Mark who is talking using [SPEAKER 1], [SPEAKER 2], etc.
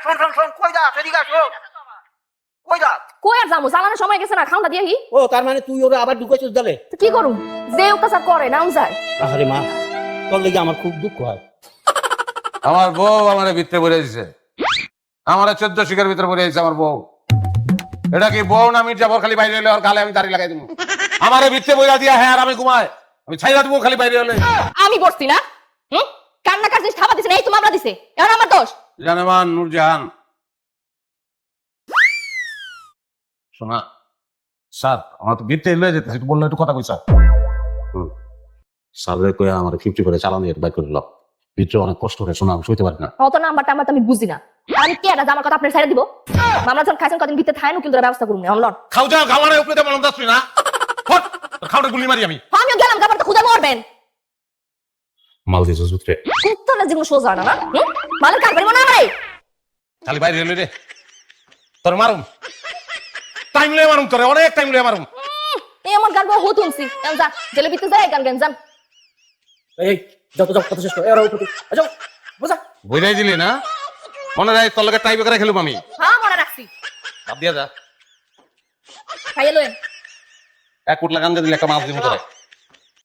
[SPEAKER 1] শোন কই যা সেদিকে আসো কই যা
[SPEAKER 2] কই আর যাবো চালানোর সময় গেছে না খাওয়া দিয়ে
[SPEAKER 1] ও তার মানে তুই ওরা আবার ঢুকাইছিস দলে
[SPEAKER 2] কি করুম যে অত্যাচার করে নাম যায়
[SPEAKER 1] আরে মা তোর লেগে আমার খুব দুঃখ হয়
[SPEAKER 3] আমার বউ আমার ভিতরে পড়ে দিছে আমার 14 শিখের ভিতরে পড়ে দিছে আমার বউ এটা কি বউ না মির্জাফর খালি বাইরে এলে আর গালে আমি দাড়ি লাগাই দেবো আমার ভিতরে বইরা দিয়া হ্যাঁ আর আমি ঘুমাই আমি ছাইরা দেবো খালি বাইরে হলে
[SPEAKER 2] আমি বসছি না কান্না কাজ খাবার দিছে না এই তো মামলা দিছে এখন আমার দোষ
[SPEAKER 3] জানেমান নূরজাহান শোনা স্যার আমার তো ভিতরে এলে যেতে একটু বললে একটু কথা কই স্যার স্যার কই আমার 50 করে চালানো এর বাইক করে ল ভিতরে অনেক কষ্ট করে শোনা আমি সইতে পারি না
[SPEAKER 2] অত নাম্বারটা আমার তো আমি বুঝি না আর আমি কে এটা আমার কথা আপনার ছেড়ে দিব মামলা যখন খাইছেন কদিন ভিতরে থাকেন কিন্তু ব্যবস্থা করুন না অনলন
[SPEAKER 3] খাও যাও খাওয়ার উপরে তেমন দাস না হট খাওয়াটা গুলি মারি আমি
[SPEAKER 2] আমিও গেলাম খাবার তো খুদা মরবেন
[SPEAKER 3] মাল দিয়েছো সুত্রে
[SPEAKER 2] কুত্তলে যেগুলো সোজা না মালের কাজ মনে আমারে
[SPEAKER 3] খালি বাইরে এলে রে তোর মারুম টাইম লয়ে মারুম তোরে অনেক টাইম লয়ে মারুম
[SPEAKER 2] এমন গান বহু তুলছি এখন যা জেলে ভিতরে যায় গান গান যান
[SPEAKER 1] এই যত যত কথা শেষ কর এরা উপরে যাও বুঝা
[SPEAKER 3] বুঝাই দিলি না মনে রাখ তোর লগে টাই বেকারে খেলুম আমি
[SPEAKER 2] হ্যাঁ মনে রাখছি
[SPEAKER 3] বাদ দিয়া যা
[SPEAKER 2] খাইয়ে লইন
[SPEAKER 3] 1 কোটি লাগান দিলে একটা মাছ দিব তোরে